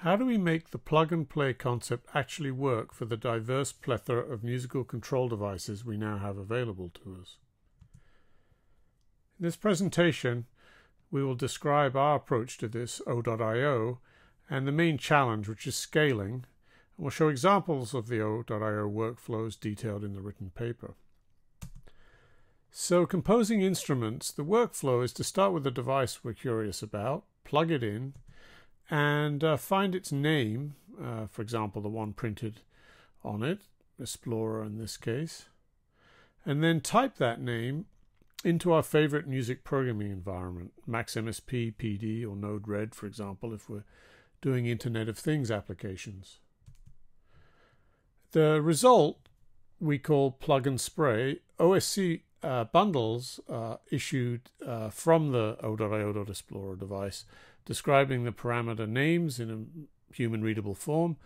How do we make the plug-and-play concept actually work for the diverse plethora of musical control devices we now have available to us? In this presentation, we will describe our approach to this odot.io and the main challenge, which is scaling, and we'll show examples of the odot.io workflows detailed in the written paper. So, composing instruments, the workflow is to start with the device we're curious about, plug it in, and find its name, for example, the one printed on it, Explorer in this case, and then type that name into our favorite music programming environment, Max MSP, PD, or Node-RED, for example, if we're doing Internet of Things applications. The result we call plug and spray. OSC bundles issued from the odot.io.explorer device describing the parameter names in a human readable form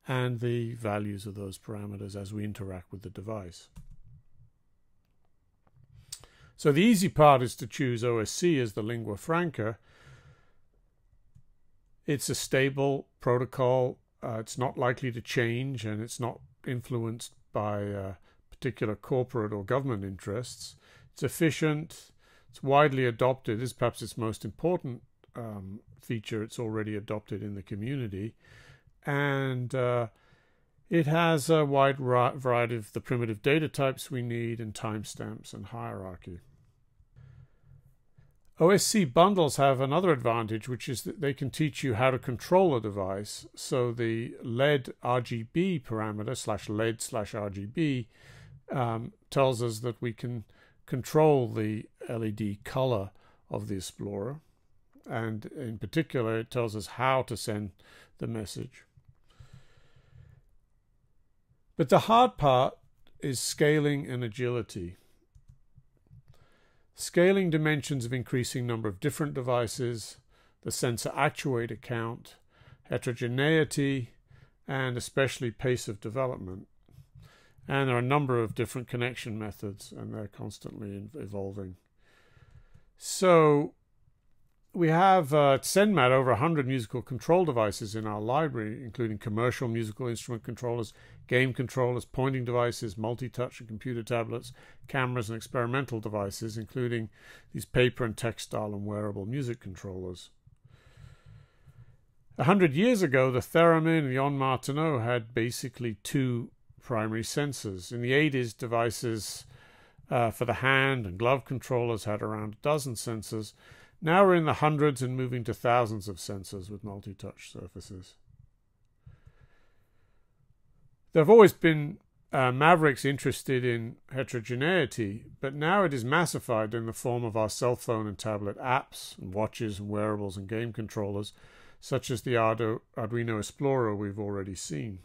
and the values of those parameters as we interact with the device. So the easy part is to choose OSC as the lingua franca. It's a stable protocol. It's not likely to change, and it's not influenced by particular corporate or government interests. It's efficient. It's widely adopted. This is perhaps its most important feature. It's already adopted in the community, and it has a wide variety of the primitive data types we need and timestamps and hierarchy. OSC bundles have another advantage, which is that they can teach you how to control a device. So the LED RGB parameter /LED/RGB tells us that we can control the LED color of the Explorer, and in particular it tells us how to send the message. But the hard part is scaling and agility. Scaling dimensions of increasing number of different devices, the sensor actuator count, heterogeneity, and especially pace of development. And there are a number of different connection methods, and they're constantly evolving. So we have at CENMAT over 100 musical control devices in our library, including commercial musical instrument controllers, game controllers, pointing devices, multi-touch and computer tablets, cameras, and experimental devices, including these paper and textile and wearable music controllers. 100 years ago, the theremin and the On Martineau had basically two primary sensors. In the 80s, devices for the hand and glove controllers had around a dozen sensors. Now we're in the hundreds and moving to thousands of sensors with multi-touch surfaces. There have always been mavericks interested in heterogeneity, but now it is massified in the form of our cell phone and tablet apps and watches and wearables and game controllers, such as the Arduino Explorer we've already seen.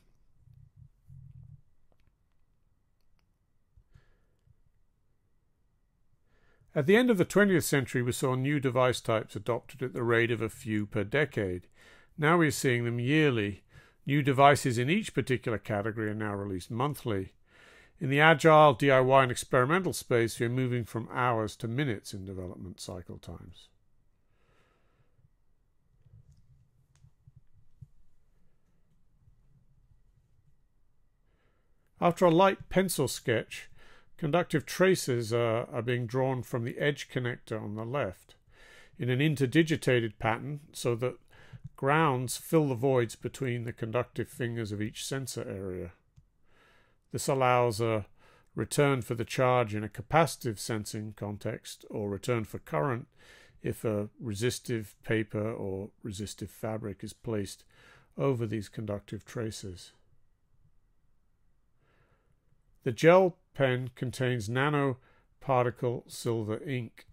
At the end of the 20th century, we saw new device types adopted at the rate of a few per decade. Now we're seeing them yearly. New devices in each particular category are now released monthly. In the agile, DIY, and experimental space, we're moving from hours to minutes in development cycle times. After a light pencil sketch, conductive traces are being drawn from the edge connector on the left in an interdigitated pattern so that grounds fill the voids between the conductive fingers of each sensor area. This allows a return for the charge in a capacitive sensing context, or return for current if a resistive paper or resistive fabric is placed over these conductive traces. The gel pen contains nanoparticle silver ink.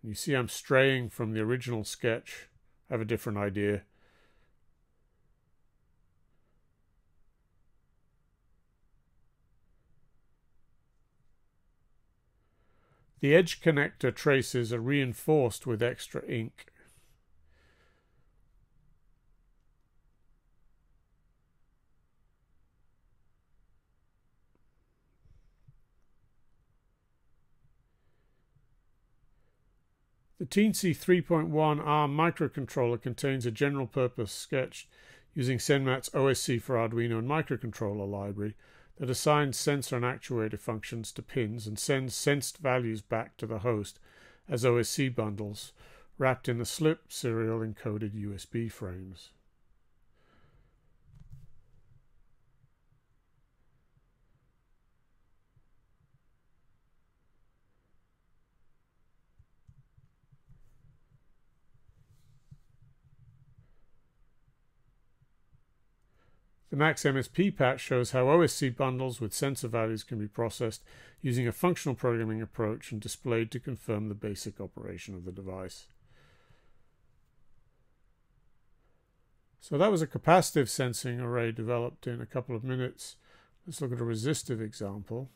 You see I'm straying from the original sketch. I have a different idea. The edge connector traces are reinforced with extra ink. The Teensy 3.1 ARM microcontroller contains a general-purpose sketch using Senmat's OSC for Arduino and microcontroller library that assigns sensor and actuator functions to pins and sends sensed values back to the host as OSC bundles wrapped in the SLIP serial encoded USB frames. The Max MSP patch shows how OSC bundles with sensor values can be processed using a functional programming approach and displayed to confirm the basic operation of the device. So that was a capacitive sensing array developed in a couple of minutes. Let's look at a resistive example.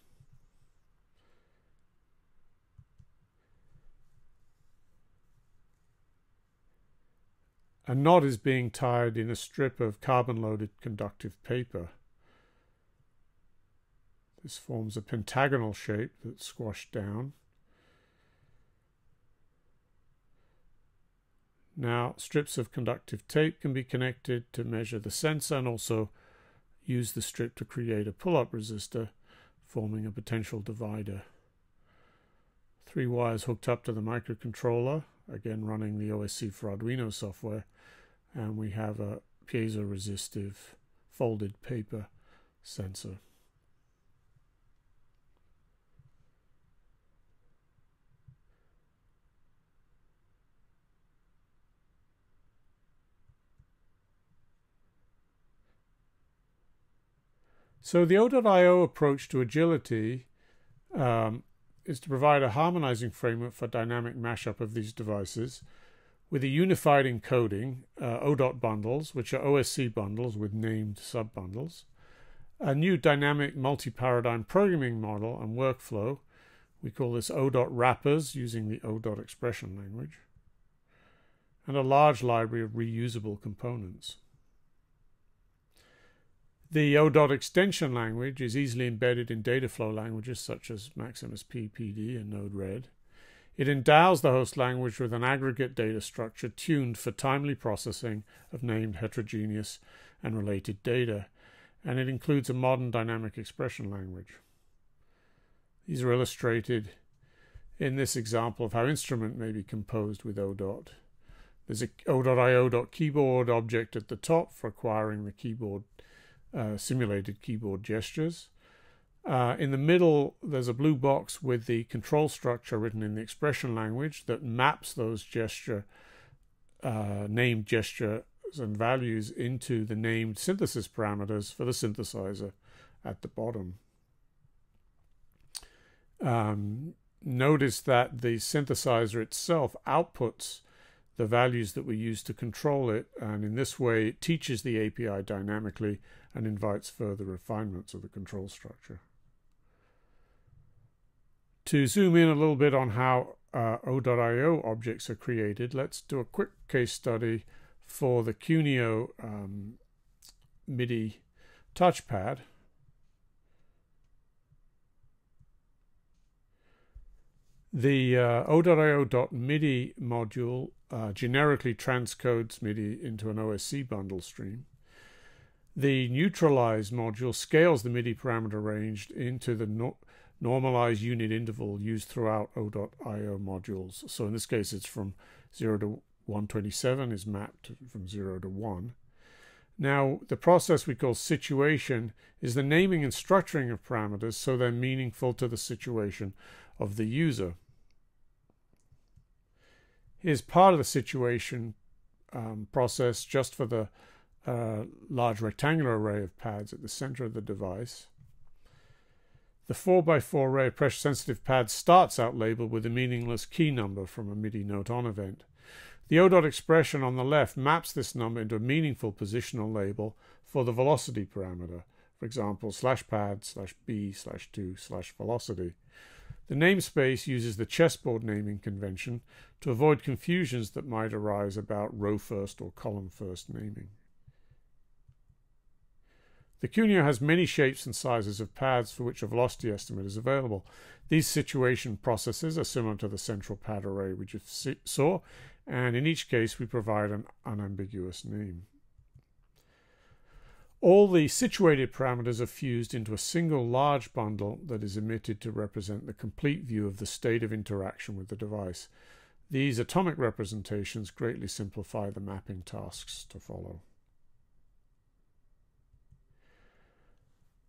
A knot is being tied in a strip of carbon-loaded conductive paper. This forms a pentagonal shape that's squashed down. Now, strips of conductive tape can be connected to measure the sensor and also use the strip to create a pull-up resistor, forming a potential divider. 3 wires hooked up to the microcontroller, again running the OSC for Arduino software, and we have a piezoresistive folded paper sensor. So the odot.io approach to agility is to provide a harmonizing framework for dynamic mashup of these devices with a unified encoding, odot bundles, which are OSC bundles with named sub-bundles, a new dynamic multi-paradigm programming model and workflow. We call this odot wrappers using the odot expression language, and a large library of reusable components. The odot extension language is easily embedded in data flow languages such as MaxMSP, PD, and Node-RED. It endows the host language with an aggregate data structure tuned for timely processing of named heterogeneous and related data, and it includes a modern dynamic expression language. These are illustrated in this example of how instrument may be composed with odot. There's a odot.io.keyboard object at the top for acquiring the keyboard simulated keyboard gestures. In the middle, there's a blue box with the control structure written in the expression language that maps those named gestures and values into the named synthesis parameters for the synthesizer at the bottom. Notice that the synthesizer itself outputs the values that we use to control it, and in this way it teaches the API dynamically and invites further refinements of the control structure. To zoom in a little bit on how odot.io objects are created, let's do a quick case study for the QuNeo MIDI touchpad. The odot.io.MIDI module generically transcodes MIDI into an OSC bundle stream. The neutralize module scales the MIDI parameter range into the normalized unit interval used throughout odot.io modules. So in this case, it's from 0 to 127 is mapped from 0 to 1. Now, the process we call situation is the naming and structuring of parameters so they're meaningful to the situation of the user. Here's part of the situation process just for the large rectangular array of pads at the center of the device. The 4x4 array of pressure-sensitive pads starts out labeled with a meaningless key number from a MIDI note-on event. The odot expression on the left maps this number into a meaningful positional label for the velocity parameter, for example, /pad/b/2/velocity. The namespace uses the chessboard naming convention to avoid confusions that might arise about row first or column first naming. The QuNeo has many shapes and sizes of paths for which a velocity estimate is available. These situation processes are similar to the central pad array we just saw, and in each case we provide an unambiguous name. All the situated parameters are fused into a single large bundle that is emitted to represent the complete view of the state of interaction with the device. These atomic representations greatly simplify the mapping tasks to follow.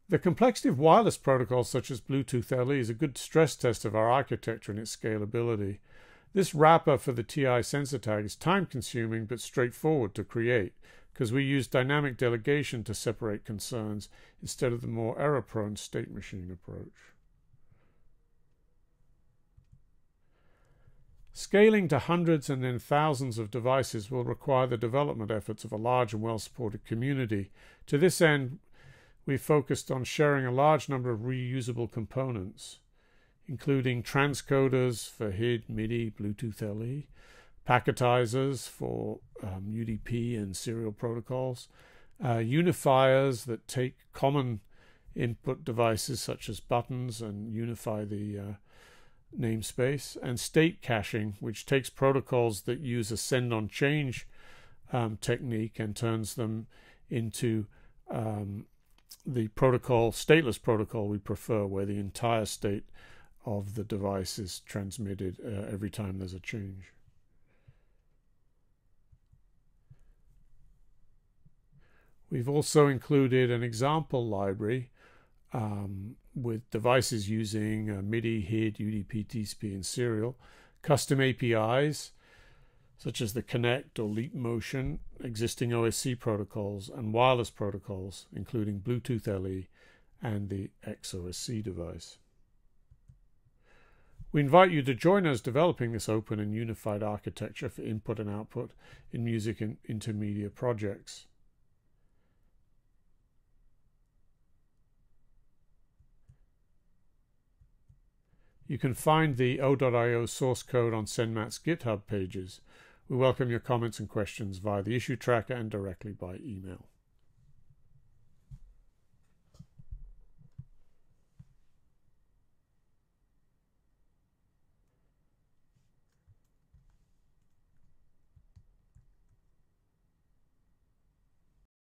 The complexity of wireless protocols such as Bluetooth LE is a good stress test of our architecture and its scalability. This wrapper for the TI sensor tag is time-consuming but straightforward to create because we use dynamic delegation to separate concerns instead of the more error-prone state machine approach. Scaling to hundreds and then thousands of devices will require the development efforts of a large and well-supported community. To this end, we focused on sharing a large number of reusable components, including transcoders for HID, MIDI, Bluetooth LE, packetizers for UDP and serial protocols, unifiers that take common input devices such as buttons and unify the namespace, and state caching, which takes protocols that use a send-on-change technique and turns them into the stateless protocol we prefer, where the entire state of the device is transmitted every time there's a change. We've also included an example library with devices using MIDI, HID, UDP, TCP, and serial, custom APIs such as the Connect or Leap Motion, existing OSC protocols, and wireless protocols, including Bluetooth LE and the XOSC device. We invite you to join us developing this open and unified architecture for input and output in music and intermedia projects. You can find the O.io source code on SendMat's GitHub pages. We welcome your comments and questions via the issue tracker and directly by email.